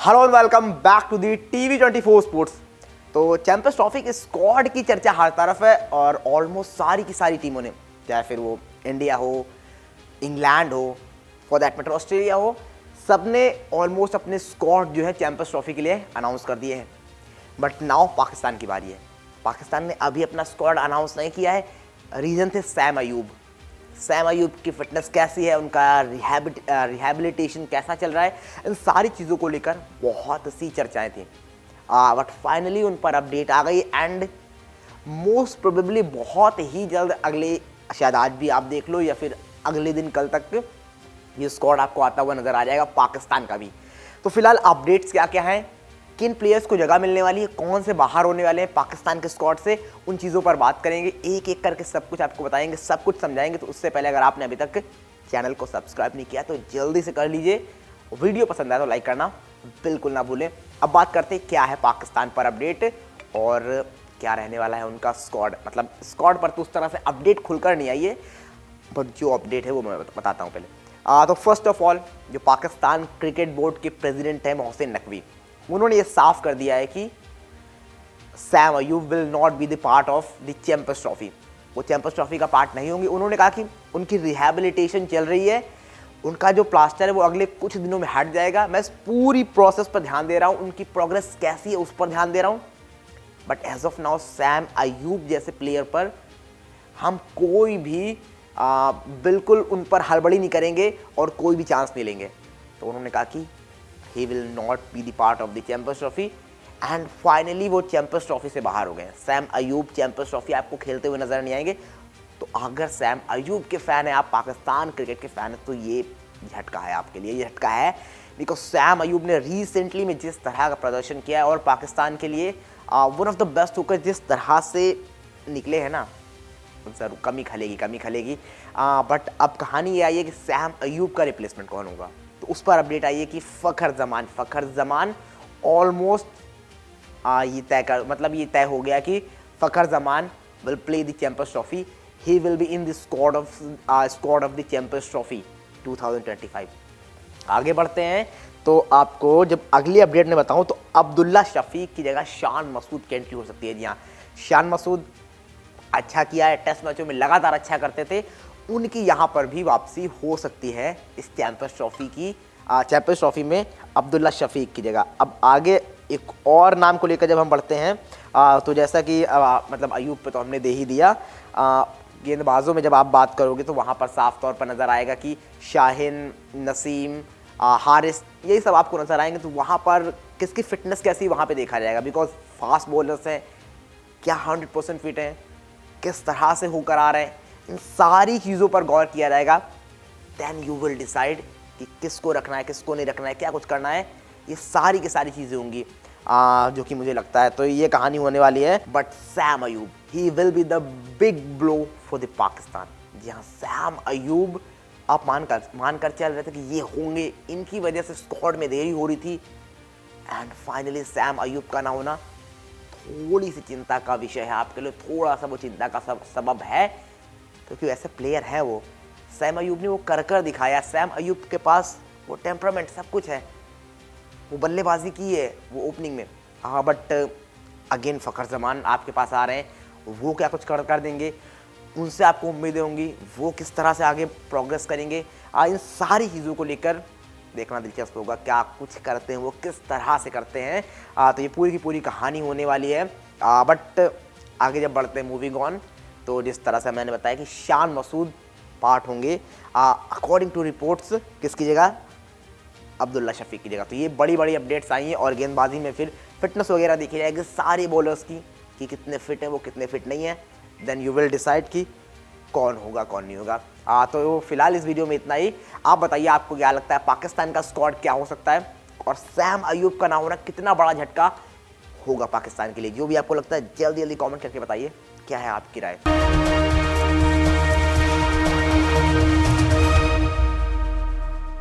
Hello and welcome back to the TV24 sports. तो champions trophy के squad की चर्चा हर तरफ है और ऑलमोस्ट सारी की सारी टीमों ने, चाहे फिर वो इंडिया हो, इंग्लैंड हो, फॉर दैट मैटर ऑस्ट्रेलिया हो, सबने ऑलमोस्ट अपने स्क्वाड जो है चैंपियंस ट्रॉफी के लिए अनाउंस कर दिए हैं। बट नाउ पाकिस्तान की बारी है। पाकिस्तान ने अभी अपना स्क्वाड अनाउंस नहीं किया है। रीज़न थे सैम अयूब। सैम अयूब की फिटनेस कैसी है, उनका रिहैबिलिटेशन कैसा चल रहा है, इन सारी चीज़ों को लेकर बहुत सी चर्चाएं थी। बट फाइनली उन पर अपडेट आ गई एंड मोस्ट प्रोबेबली बहुत ही जल्द, अगले शायद आज भी आप देख लो या फिर अगले दिन कल तक ये स्क्वाड आपको आता हुआ नजर आ जाएगा पाकिस्तान का भी। तो फिलहाल अपडेट्स क्या क्या हैं, किन प्लेयर्स को जगह मिलने वाली है, कौन से बाहर होने वाले हैं पाकिस्तान के स्क्वाड से, उन चीज़ों पर बात करेंगे। एक एक करके सब कुछ आपको बताएंगे, सब कुछ समझाएंगे। तो उससे पहले अगर आपने अभी तक चैनल को सब्सक्राइब नहीं किया तो जल्दी से कर लीजिए। वीडियो पसंद आया तो लाइक करना बिल्कुल ना भूलें। अब बात करते हैं क्या है पाकिस्तान पर अपडेट और क्या रहने वाला है उनका स्क्वाड। मतलब स्क्वाड पर तो उस तरह से अपडेट खुलकर नहीं आई है, बट जो अपडेट है वो मैं बताता हूँ पहले। तो फर्स्ट ऑफ ऑल, जो पाकिस्तान क्रिकेट बोर्ड के प्रेसिडेंट हैं मोहसिन नकवी, उन्होंने ये साफ कर दिया है कि Sam Ayub will not be the part of the Champions trophy. वो चैंपियंस ट्रॉफी का पार्ट नहीं होंगे। उन्होंने कहा कि उनकी रिहैबिलिटेशन चल रही है, उनका जो प्लास्टर है वो अगले कुछ दिनों में हट जाएगा। मैं इस पूरी प्रोसेस पर ध्यान दे रहा हूँ, उनकी प्रोग्रेस कैसी है उस पर ध्यान दे रहा हूँ। But as of now Saim Ayub जैसे प्लेयर पर हम कोई भी बिल्कुल उन पर हड़बड़ी नहीं करेंगे और कोई भी चांस नहीं लेंगे। तो उन्होंने कहा कि he will not be the part of the Champions Trophy and finally वो चैंपियंस ट्रॉफी से बाहर हो गए। सैम अयूब चैंपियंस ट्रॉफी आपको खेलते हुए नजर नहीं आएंगे। तो अगर सैम अयूब के फैन है आप, पाकिस्तान क्रिकेट के फैन है, तो ये झटका है आपके लिए। ये झटका है बिकॉज सैम अयूब ने रिसेंटली में जिस तरह का प्रदर्शन किया है और पाकिस्तान के लिए वन ऑफ द बेस्ट होकर जिस तरह से निकले हैं ना, जरूर कमी खलेगी। बट अब कहानी ये आई है कि सैम अयूब का रिप्लेसमेंट कौन होगा। तो उस पर अपडेट आई है कि फ़खर ज़मान ऑलमोस्ट ये तय हो गया कि Fakhar Zaman will play the Champions Trophy. He will be in the squad of the Champions Trophy 2025। आगे बढ़ते हैं तो आपको जब अगली अपडेट में बताऊं तो अब्दुल्ला शफीक की जगह शान मसूद की एंट्री हो सकती है। जी हाँ, शान मसूद अच्छा किया है, टेस्ट मैचों में लगातार अच्छा करते थे, उनकी यहाँ पर भी वापसी हो सकती है इस चैंपियंस ट्रॉफी में अब्दुल्ला शफीक की जगह। अब आगे एक और नाम को लेकर जब हम बढ़ते हैं तो जैसा कि मतलब अयूब पे तो हमने दे ही दिया। गेंदबाजों में जब आप बात करोगे तो वहाँ पर साफ तौर पर नज़र आएगा कि शाहिन, नसीम, हारिस, यही सब आपको नज़र आएंगे। तो वहाँ पर किसकी फिटनेस कैसी वहाँ पर देखा जाएगा, बिकॉज फास्ट बॉलर्स हैं, क्या 100% फिट हैं, किस तरह से होकर आ रहे हैं, इन सारी चीज़ों पर गौर किया जाएगा। देन यू विल डिसाइड कि किसको रखना है, किसको नहीं रखना है, क्या कुछ करना है। ये सारी की सारी चीज़ें होंगी जो कि मुझे लगता है। तो ये कहानी होने वाली है। But Saim Ayub, he will be the big blow for the Pakistan. जी हाँ, सैम अयूब आप मानकर चल रहे थे कि ये होंगे, इनकी वजह से स्क्वाड में देरी हो रही थी एंड फाइनली सैम अयूब का ना होना थोड़ी सी चिंता का विषय है आपके लिए। थोड़ा सा वो चिंता का सबब है क्योंकि ऐसे प्लेयर हैं वो। सैम अयूब ने वो कर दिखाया। सैम अयूब के पास वो टेम्परामेंट सब कुछ है, वो बल्लेबाजी की है वो ओपनिंग में। हाँ, बट अगेन फ़खर ज़मान आपके पास आ रहे हैं, वो क्या कुछ कर देंगे, उनसे आपको उम्मीदें होंगी, वो किस तरह से आगे प्रोग्रेस करेंगे। इन सारी चीज़ों को लेकर देखना दिलचस्प होगा, क्या कुछ करते हैं वो, किस तरह से करते हैं। तो ये पूरी की पूरी कहानी होने वाली है। बट आगे जब बढ़ते हैं मूविंग ऑन, तो जिस तरह से मैंने बताया कि शान मसूद पार्ट होंगे अकॉर्डिंग टू रिपोर्ट्स, किसकी जगह, अब्दुल्ला शफीक की जगह। तो ये बड़ी बड़ी अपडेट्स आई हैं और गेंदबाजी में फिर फिटनेस वगैरह देखी जाएगी सारे बॉलर्स की कि कितने फिट हैं, वो कितने फिट नहीं है। देन यू विल डिसाइड कि कौन होगा कौन नहीं होगा। तो फिलहाल इस वीडियो में इतना ही। आप बताइए आपको क्या लगता है पाकिस्तान का स्क्वाड क्या हो सकता है और सैम अयूब का ना होना कितना बड़ा झटका होगा पाकिस्तान के लिए। जो भी आपको लगता है जल्दी जल्दी कमेंट करके बताइए क्या है आपकी राय।